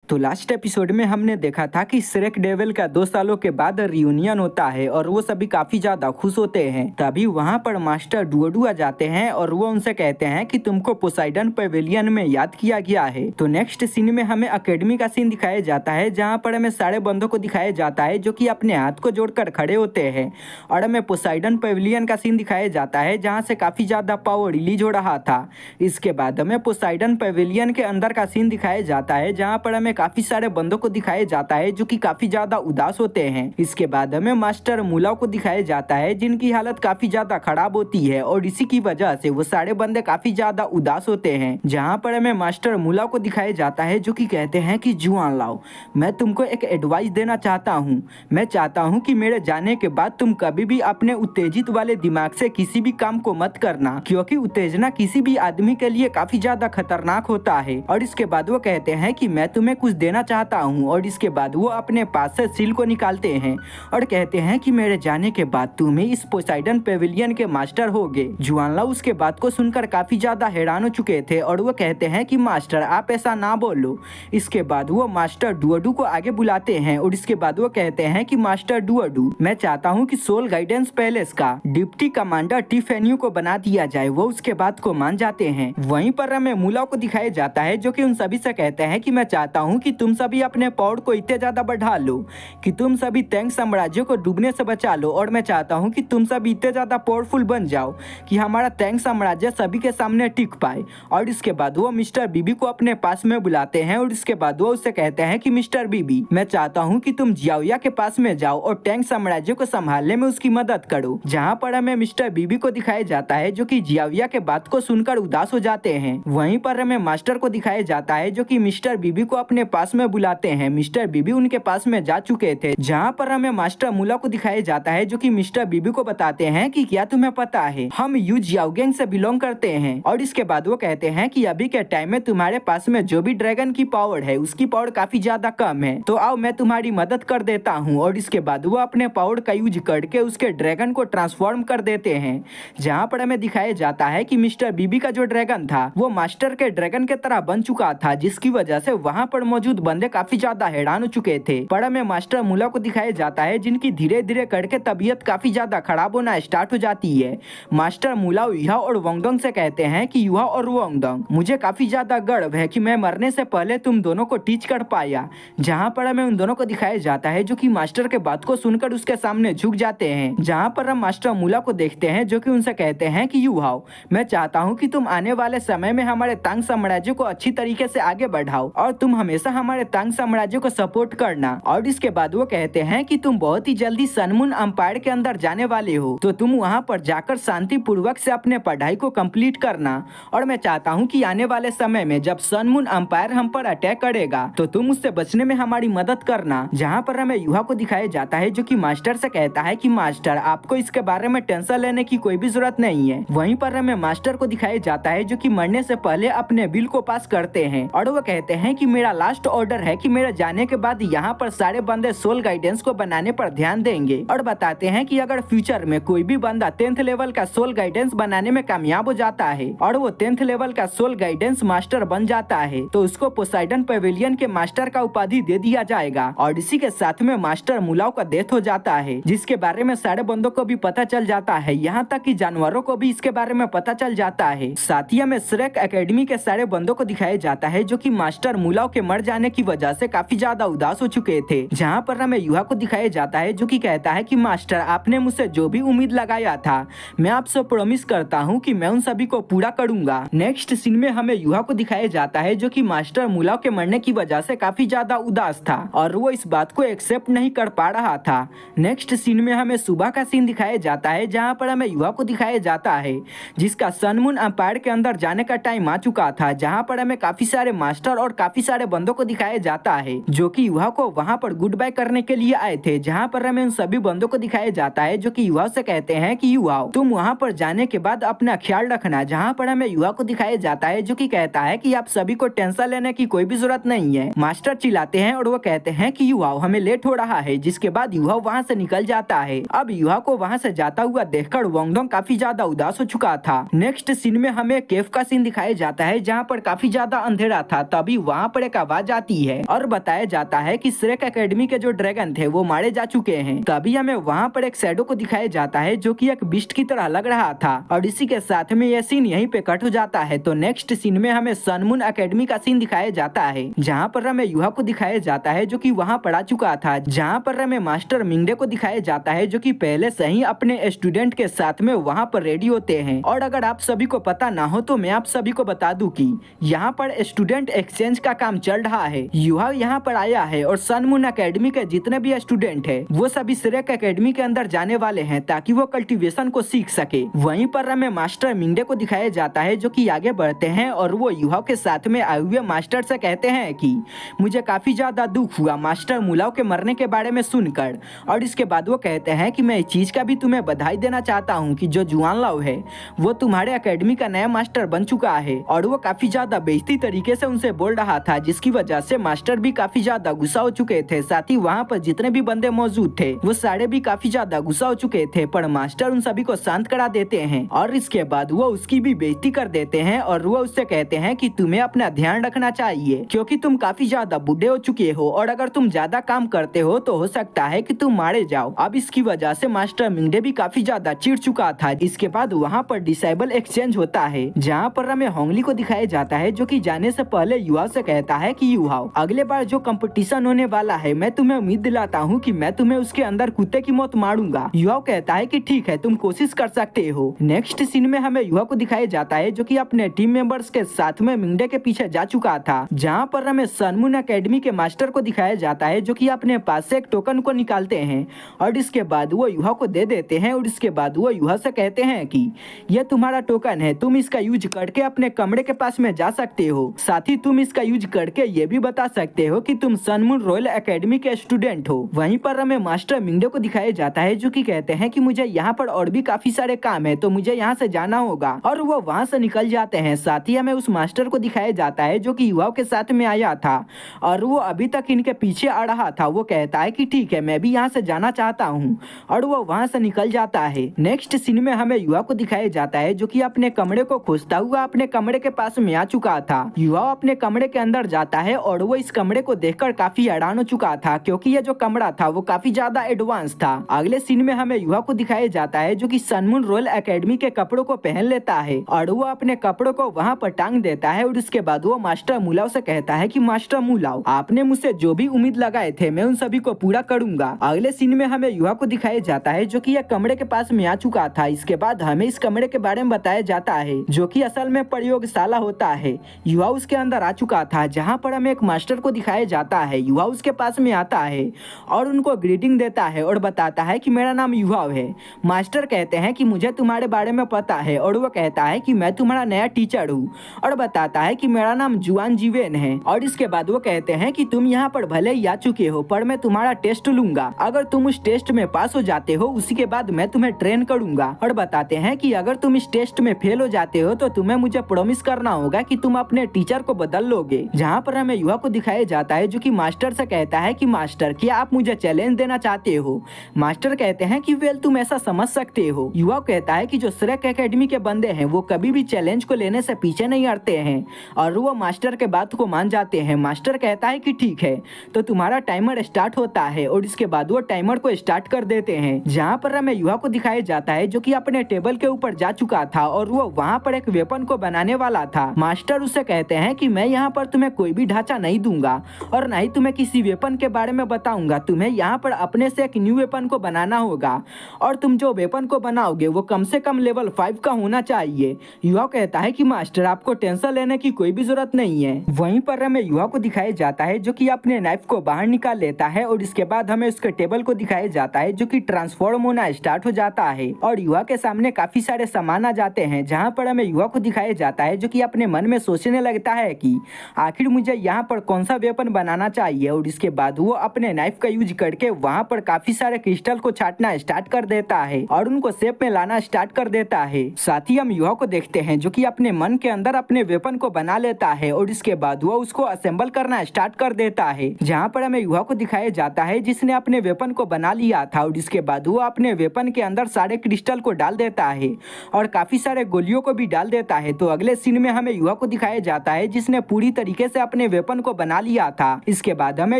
तो last episode में हमने देखा था कि श्रेक डेविल का 2 सालों के बाद रियूनियन होता है और वो सभी काफी ज्यादा खुश होते हैं। तभी वहाँ पर मास्टर डुओडू आ जाते हैं और वो उनसे कहते हैं कि तुमको पोसाइडन पेविलियन में याद किया गया है। तो नेक्स्ट सीन में हमें अकेडमी का सीन दिखाया जाता है जहाँ पर हमें सारे बंदों को दिखाया जाता है जो कि अपने हाथ को जोड़कर खड़े होते हैं और हमें पोसाइडन पेविलियन का सीन दिखाया जाता है जहाँ से काफी ज्यादा पावर रिलीज हो रहा था। इसके बाद हमें पोसाइडन पेविलियन के अंदर का सीन दिखाया जाता है जहाँ पर हमें काफी सारे बंदों को दिखाया जाता है जो कि काफी ज्यादा उदास होते हैं। इसके बाद हमें मास्टर मुलाव को दिखाया जाता है जिनकी हालत काफी ज्यादा खराब होती है और इसी की वजह से वो सारे बंदे काफी ज्यादा उदास होते हैं। जहाँ पर हमें मास्टर मुलाव को दिखाया जाता है जो कि कहते हैं कि जुआन लाओ, मैं तुमको एक एडवाइस देना चाहता हूँ। मैं चाहता हूँ कि मेरे जाने के बाद तुम कभी भी अपने उत्तेजित वाले दिमाग से किसी भी काम को मत करना, क्योंकि उत्तेजना किसी भी आदमी के लिए काफी ज्यादा खतरनाक होता है। और इसके बाद वो कहते हैं कि मैं तुम्हें कुछ देना चाहता हूँ और इसके बाद वो अपने पास से सील को निकालते हैं और कहते हैं कि मेरे जाने के बाद तुम ही इस पोसाइडन पेविलियन के मास्टर होगे। जुआनला उसके बात को सुनकर काफी ज्यादा हैरान हो चुके थे और वो कहते हैं कि मास्टर आप ऐसा ना बोलो। इसके बाद वो मास्टर डुओडू को आगे बुलाते हैं और इसके बाद वो कहते हैं कि मास्टर डुओडू, मैं चाहता हूँ कि सोल गाइडेंस पैलेस का डिप्टी कमांडर टिफेन्यू को बना दिया जाए। वो उसके बात को मान जाते हैं। वहीं पर हमें मुलाव को दिखाया जाता है जो कि उन सभी से कहते हैं कि मैं चाहता हूँ कि तुम सभी अपने पावर को इतने ज्यादा बढ़ा लो कि तुम सभी तैंग साम्राज्य को डूबने से बचा लो, और मैं चाहता हूँ कि तुम सभी इतने ज्यादा पावरफुल बन जाओ कि हमारा तैंग साम्राज्य सभी के सामने टिक पाए। और इसके बाद वो मिस्टर बीबी को अपने पास में बुलाते हैं और इसके बाद वो उससे कहते हैं कि मिस्टर बीबी, मैं चाहता हूँ कि तुम जियाओया के पास में जाओ और टैंग साम्राज्य को संभालने में उसकी मदद करो। जहाँ पर हमें मिस्टर बीबी को दिखाया जाता है जो कि जियाओया के बात को सुनकर उदास हो जाते हैं। वहीं पर हमें मास्टर को दिखाया जाता है जो कि मिस्टर बीबी को अपने पास में बुलाते हैं। मिस्टर बीबी उनके पास में जा चुके थे। जहाँ पर हमें मास्टर मुला को दिखाया जाता है जो कि मिस्टर बीबी को बताते हैं कि क्या तुम्हें पता है हम यू जियाओ गैंग से बिलोंग करते हैं। और इसके बाद वो कहते हैं कि अभी के टाइम में तुम्हारे पास में जो भी ड्रैगन की पावर है उसकी पावर काफी ज्यादा कम है, तो आओ मैं तुम्हारी मदद कर देता हूँ। और इसके बाद वो अपने पावर का यूज करके उसके ड्रैगन को ट्रांसफॉर्म कर देते हैं। जहाँ पर हमें दिखाया जाता है कि मिस्टर बीबी का जो ड्रैगन था वो मास्टर के ड्रैगन के तरह बन चुका था, जिसकी वजह से वहाँ पर मौजूद बंदे काफी ज्यादा हैरान हो चुके थे। पर हमें मास्टर मुला को दिखाया जाता है जिनकी धीरे धीरे करके तबीयत काफी ज्यादा खराब होना स्टार्ट हो जाती है। मास्टर मुला युहा और वोंगडोंग से कहते हैं कि युहा और वोंगडोंग, मुझे काफी ज्यादा गर्व है कि मैं मरने से पहले तुम दोनों को टीच कर पाया। जहाँ पर हमें उन दोनों को दिखाया जाता है जो कि मास्टर के बात को सुनकर उसके सामने झुक जाते हैं। जहाँ पर हम मास्टर मुला को देखते हैं जो कि उनसे कहते हैं कि युहाओ, मैं चाहता हूँ कि तुम आने वाले समय में हमारे तांग साम्राज्य को अच्छी तरीके से आगे बढ़ाओ और तुम हमेशा हमारे तांग साम्राज्य को सपोर्ट करना। और इसके बाद वो कहते हैं कि तुम बहुत ही जल्दी सनमून अंपायर के अंदर जाने वाले हो, तो तुम वहाँ पर जाकर शांति पूर्वक से अपने पढ़ाई को कंप्लीट करना। और मैं चाहता हूँ कि आने वाले समय में जब सनमून अंपायर हम पर अटैक करेगा तो तुम उससे बचने में हमारी मदद करना। जहाँ पर हमें युहा को दिखाया जाता है जो कि मास्टर से कहता है कि मास्टर आपको इसके बारे में टेंशन लेने की कोई भी जरूरत नहीं है। वहीं पर हमें मास्टर को दिखाया जाता है जो कि मरने से पहले अपने बिल को पास करते हैं और वो कहते हैं कि मेरा लास्ट ऑर्डर है कि मेरे जाने के बाद यहाँ पर सारे बंदे सोल गाइडेंस को बनाने पर ध्यान देंगे। और बताते हैं कि अगर फ्यूचर में कोई भी बंदा 10th लेवल का सोल गाइडेंस बनाने में कामयाब हो जाता है और वो 10th लेवल का सोल गाइडेंस मास्टर बन जाता है तो उसको पोसाइडन पेविलियन के मास्टर का उपाधि दे दिया जाएगा। और इसी के साथ में मास्टर मुलाव का डेथ हो जाता है, जिसके बारे में सारे बंदों को भी पता चल जाता है, यहाँ तक कि जानवरों को भी इसके बारे में पता चल जाता है। साथ ही हमें श्रेक एकेडमी के सारे बंदों को दिखाया जाता है जो कि मास्टर मुलाव के मर जाने की वजह से काफी ज्यादा उदास हो चुके थे। जहाँ पर हमें युहा को दिखाया जाता है जो कि कहता है कि मास्टर आपने मुझसे जो भी उम्मीद लगाया था मैं आपसे प्रॉमिस करता हूँ कि मैं उन सभी को पूरा करूंगा। नेक्स्ट सीन में हमें युहा को दिखाया जाता है जो कि मास्टर मुलाव के मरने की वजह से काफी ज्यादा उदास था और वो इस बात को एक्सेप्ट नहीं कर पा रहा था। नेक्स्ट सीन में हमें सुबह का सीन दिखाया जाता है जहाँ पर हमें युहा को दिखाया जाता है जिसका सनमून अंपायर के अंदर जाने का टाइम आ चुका था। जहाँ पर हमें काफी सारे मास्टर और काफी सारे बंदों को दिखाया जाता है जो कि युहा को वहाँ पर गुड बाय करने के लिए आए थे। जहाँ पर हमें उन सभी बंदों को दिखाया जाता है जो कि युहा से कहते हैं कि युहा तुम वहाँ पर जाने के बाद अपना ख्याल रखना। जहाँ पर हमें युहा को दिखाया जाता है जो कि कहता है कि आप सभी को टेंशन लेने की कोई भी जरूरत नहीं है। मास्टर चिल्लाते हैं और वो कहते हैं कि युहा हमें लेट हो रहा है, जिसके बाद युहा वहाँ से निकल जाता है। अब युहा को वहाँ से जाता हुआ देखकर वोंगडोंग काफी ज्यादा उदास हो चुका था। नेक्स्ट सीन में हमें केफ का सीन दिखाया जाता है जहाँ पर काफी ज्यादा अंधेरा था। तभी वहाँ पर एक आवाज आवाज आती है और बताया जाता है कि श्रेक एकेडमी के जो ड्रैगन थे वो मारे जा चुके हैं। तभी हमें वहाँ पर एक शैडो को दिखाया जाता है जो कि एक बिस्ट की तरह लग रहा था और इसी के साथ में यह सीन यहीं पे कट हो जाता है। तो नेक्स्ट सीन में हमें सनमून एकेडमी का सीन दिखाया जाता है जहाँ पर हमें युहा को दिखाया जाता है जो कि वहाँ पढ़ा चुका था, जहाँ पर हमें मास्टर मिंगडे को दिखाया जाता है जो कि पहले से ही अपने स्टूडेंट के साथ में वहाँ पर रेडी होते हैं। और अगर आप सभी को पता ना हो तो मैं आप सभी को बता दूं कि यहाँ पर स्टूडेंट एक्सचेंज का काम चल रहा है। युहा यहाँ पर आया है और सनमून एकेडमी के जितने भी स्टूडेंट है वो सभी श्रेक एकेडमी के अंदर जाने वाले हैं ताकि वो कल्टीवेशन को सीख सके। वहीं पर हमें मास्टर मिंगडे को दिखाया जाता है जो कि आगे बढ़ते हैं और वो युहा के साथ में आए हुए मास्टर से कहते हैं कि मुझे काफी ज्यादा दुख हुआ मास्टर मुलाव के मरने के बारे में सुनकर। और इसके बाद वो कहते हैं कि मैं इस चीज का भी तुम्हें बधाई देना चाहता हूँ कि जो जुआन लाव है वो तुम्हारे एकेडमी का नया मास्टर बन चुका है। और वो काफी ज्यादा बेइज्जती तरीके से उनसे बोल रहा था जिसकी वजह से मास्टर भी काफी ज्यादा गुस्सा हो चुके थे। साथ ही वहाँ पर जितने भी बंदे मौजूद थे वो सारे भी काफी ज्यादा गुस्सा हो चुके थे, पर मास्टर उन सभी को शांत करा देते हैं और इसके बाद वो उसकी भी बेइज्जती कर देते हैं और वो उससे कहते हैं कि तुम्हें अपना ध्यान रखना चाहिए क्योंकि तुम काफी ज्यादा बूढ़े हो चुके हो और अगर तुम ज्यादा काम करते हो तो हो सकता है कि तुम मारे जाओ। अब इसकी वजह से मास्टर मिंगडे भी काफी ज्यादा चिढ़ चुका था। इसके बाद वहाँ पर डिसेबल एक्सचेंज होता है जहाँ पर हमें होंगली को दिखाया जाता है जो कि जाने से पहले युवा से कहता है कि युवा अगले बार जो कंपटीशन होने वाला है मैं तुम्हें उम्मीद दिलाता हूँ कि मैं तुम्हें उसके अंदर कुत्ते की मौत मारूंगा। युवा कहता है कि ठीक है तुम कोशिश कर सकते हो। नेक्स्ट सीन में हमें युवा को दिखाया जाता है जो कि अपने टीम मेंबर्स के साथ में मिंगडे के पीछे जा चुका था, जहाँ पर हमें सनमून एकेडमी के मास्टर को दिखाया जाता है जो कि अपने पास से एक टोकन को निकालते हैं और इसके बाद वो युवा को दे देते हैं और इसके बाद वो युवा से कहते हैं कि यह तुम्हारा टोकन है, तुम इसका यूज करके अपने कमरे के पास में जा सकते हो। साथ ही तुम इसका यूज करके ये भी बता सकते हो कि तुम सनमून रॉयल एकेडमी के स्टूडेंट हो। वहीं पर हमें मास्टर मिंगडे को दिखाया जाता है जो कि कहते हैं कि मुझे यहाँ पर और भी काफी सारे काम है तो मुझे यहाँ से जाना होगा और वो वहाँ से निकल जाते हैं। साथ ही हमें उस मास्टर को दिखाया जाता है जो कि युवाओं के साथ में आया था और वो अभी तक इनके पीछे आ रहा था। वो कहता है कि ठीक है मैं भी यहाँ से जाना चाहता हूँ और वो वहाँ से निकल जाता है। नेक्स्ट सीन में हमें युवा को दिखाया जाता है जो कि अपने कमरे को खोजता हुआ अपने कमरे के पास में आ चुका था। युवा अपने कमरे के अंदर जाता है और वो इस कमरे को देखकर काफी हैरान हो चुका था क्योंकि ये जो कमरा था वो काफी ज्यादा एडवांस था। अगले सीन में हमें युवा को दिखाया जाता है जो कि सनमून रॉयल एकेडमी के कपड़ों को पहन लेता है और वो अपने कपड़ों को वहाँ पर टांग देता है और उसके बाद वो मास्टर मुलाव से कहता है कि मास्टर मुलाव आपने मुझसे जो भी उम्मीद लगाए थे मैं उन सभी को पूरा करूंगा। अगले सीन में हमें युवा को दिखाया जाता है जो कि यह कमरे के पास में आ चुका था। इसके बाद हमें इस कमरे के बारे में बताया जाता है जो कि असल में प्रयोगशाला होता है। युवा उसके अंदर आ चुका था जहाँ पर हमें एक मास्टर को दिखाया जाता है। युवा उसके पास में आता है और उनको ग्रीटिंग देता है और बताता है कि मेरा नाम युवा है। मास्टर कहते हैं कि मुझे तुम्हारे बारे में पता है और वो कहता है कि मैं तुम्हारा नया टीचर हूँ और बताता है कि मेरा नाम जुआन जीवेन है। और इसके बाद वो कहते हैं कि तुम यहाँ पर भले ही आ चुके हो पर मैं तुम्हारा टेस्ट लूंगा, अगर तुम उस टेस्ट में पास हो जाते हो उसी के बाद मैं तुम्हें ट्रेन करूंगा। और बताते हैं कि अगर तुम इस टेस्ट में फेल हो जाते हो तो तुम्हें मुझे प्रॉमिस करना होगा कि तुम अपने टीचर को बदल लोगे। जहाँ पर हमें युवा को दिखाया जाता है जो कि मास्टर से कहता है कि मास्टर क्या आप मुझे चैलेंज देना चाहते हो। मास्टर कहते हैं कि वेल तुम ऐसा समझ सकते हो। युवा कहता है कि जो श्रेक एकेडमी के बंदे हैं वो कभी भी चैलेंज को लेने से पीछे नहीं हटते हैं और वो मास्टर के बात को मान जाते हैं। मास्टर कहता है कि ठीक है तो तुम्हारा टाइमर स्टार्ट होता है और इसके बाद वो टाइमर को स्टार्ट कर देते हैं। जहाँ पर हमें युवा को दिखाया जाता है जो कि अपने टेबल के ऊपर जा चुका था और वो वहाँ पर एक वेपन को बनाने वाला था। मास्टर उससे कहते हैं कि मैं यहाँ पर तुम्हें कोई भी ढांचा नहीं दूंगा और न ही तुम्हें किसी वेपन के बारे में बताऊंगा। तुम्हें यहाँ पर अपने से एक न्यू वेपन को बनाना होगा और तुम जो वेपन को बनाओगे वो कम से कम लेवल 5 का होना चाहिए। युवा कहता है कि मास्टर आपको टेंशन लेने की कोई भी जरूरत नहीं है। वहीं पर हमें युवा को दिखाया जाता है जो कि अपने नाइफ को बाहर निकाल लेता है और इसके बाद हमें उसके टेबल को दिखाया जाता है जो कि ट्रांसफॉर्म होना स्टार्ट हो जाता है और युवा के सामने काफी सारे सामान आ जाते हैं। जहाँ पर हमें युवा को दिखाया जाता है जो कि अपने मन में सोचने लगता है कि आखिर मुझे यहाँ पर कौन सा वेपन बनाना चाहिए और इसके बाद वो अपने नाइफ का यूज करके वहाँ पर काफी सारे क्रिस्टल को छाटना स्टार्ट कर देता है और उनको शेप में लाना स्टार्ट कर देता है। साथ ही हम युवा को देखते हैं जो कि अपने मन के अंदर अपने वेपन को बना लेता है और इसके बाद वो उसको असेंबल करना स्टार्ट कर देता है। जहाँ पर हमें युवा को दिखाया जाता है जिसने अपने वेपन को बना लिया था और इसके बाद वो अपने वेपन के अंदर सारे क्रिस्टल को डाल देता है और काफी सारे गोलियों को भी डाल देता है। तो अगले सीन में हमें युवा को दिखाया जाता है जिसने पूरी तरीके से अपने वेपन को बना लिया था। इसके बाद हमें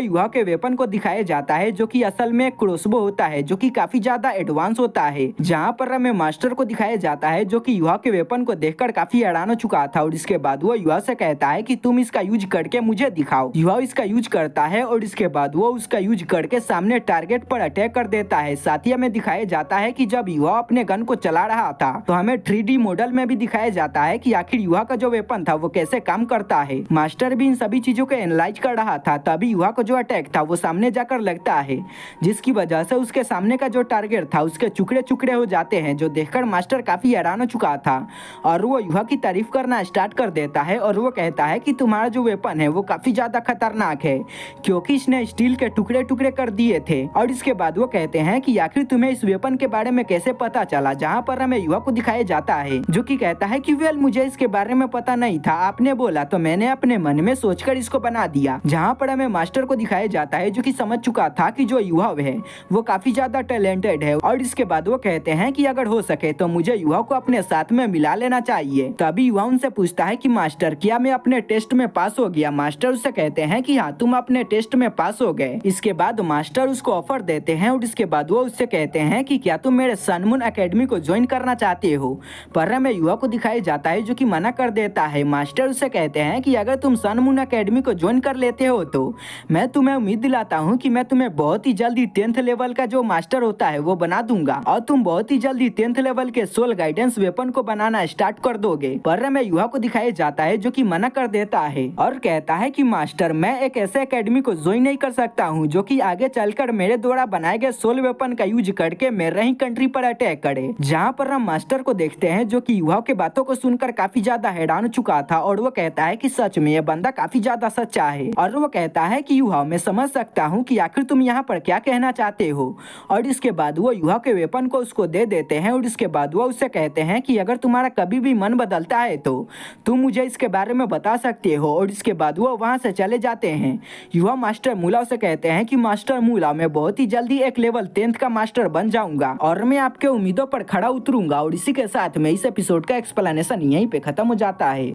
युवा के वेपन को दिखाया जाता है जो कि असल में क्रॉसबो होता है जो कि काफी ज्यादा एडवांस होता है। जहाँ पर हमें मास्टर को दिखाया जाता है जो कि युवा के वेपन को देखकर काफी हैरान हो चुका था और इसके बाद वो युवा से कहता है कि तुम इसका यूज करके मुझे दिखाओ। युवा इसका यूज करता है और इसके बाद वो उसका यूज करके सामने टारगेट पर अटैक कर देता है। साथ ही हमें दिखाया जाता है कि जब युवा अपने गन को चला रहा था तो हमें 3D मॉडल में भी दिखाया जाता है कि आखिर युवा का जो वेपन था वो कैसे काम करता है। मास्टर भी इन सभी चीजों को एनालाइज कर रहा था, तभी युवा को जो अटैक था वो सामने जाकर लगता है, जिसकी वजह से उसके सामने का जो टारगेट था उसके टुकड़े टुकड़े हो जाते हैं, जो देखकर मास्टर काफी हैरान हो चुका था और वो युवा की तारीफ करना स्टार्ट कर देता है और वो कहता है कि तुम्हारा जो वेपन है वो काफी ज्यादा खतरनाक है क्योंकि इसने स्टील के टुकड़े टुकड़े कर दिए थे। और इसके बाद वो कहते हैं कि आखिर तुम्हें इस वेपन के बारे में कैसे पता चला। जहाँ पर हमें युवा को दिखाया जाता है जो कि कहता है कि वेल मुझे इसके बारे में पता नहीं था, आपने बोला तो मैंने अपने मन में सोचकर इसको बना दिया। जहाँ पर हमें मास्टर को दिखाया जाता है जो कि समझ चुका था कि जो युवा है वो काफी ज्यादा टैलेंटेड है और इसके बाद वो कहते हैं कि अगर हो सके तो मुझे युवा को अपने साथ में मिला लेना चाहिए। तभी युवा उनसे पूछता है कि मास्टर क्या मैं अपने टेस्ट में पास हो गया। मास्टर उससे कहते हैं कि हाँ तुम अपने टेस्ट में पास हो गए। इसके बाद मास्टर उसको ऑफर देते हैं और इसके बाद वो उससे कहते हैं कि क्या तुम मेरे सनमून एकेडमी को ज्वाइन करना चाहते हो। पर हमें युवा को दिखाया जाता है जो कि मना कर देता है। मास्टर उससे कहते हैं कि अगर तुम सनमून एकेडमी को ज्वाइन कर लेते हो तो मैं तुम्हें उम्मीद दिलाता हूँ कि मैं तुम्हें बहुत ही जल्दी 10th लेवल का जो मास्टर होता है वो बना दूंगा और तुम बहुत ही जल्दी 10th लेवल के सोल गाइडेंस वेपन को बनाना स्टार्ट कर दोगे। पर हमें युवा को दिखाया जाता है जो कि मना कर देता है और कहता है कि मास्टर मैं एक ऐसे एकेडमी को ज्वाइन नहीं कर सकता हूँ जो कि आगे चलकर मेरे द्वारा बनाए गए सोल वेपन का यूज करके मेरे ही कंट्री पर अटैक करे। जहाँ पर हम मास्टर को देखते हैं जो कि युवा के बातों को सुनकर काफी ज्यादा हैरान हो चुका था और वो कहता है कि सच में ये बंदा काफी ज्यादा सच्चा है। और वो कहता है कि युवा मैं समझ सकता हूँ कि आखिर तुम यहाँ पर क्या कहना चाहते हो। और इसके बाद वो युवा के वेपन को उसको दे देते हैं और इसके बाद वो उससे कहते हैं कि अगर तुम्हारा कभी भी मन बदलता है तो तुम मुझे इसके बारे में बता सकते हो। और इसके बाद वो वहाँ से चले जाते हैं। युवा मास्टर मूला से कहते हैं कि मास्टर मूला मैं बहुत ही जल्दी एक लेवल 10th का मास्टर बन जाऊंगा और मैं आपके उम्मीदों पर खड़ा उतरूंगा। और इसी के साथ में इस एपिसोड का एक्सप्लेनेशन यहीं पे खत्म हो जाता है।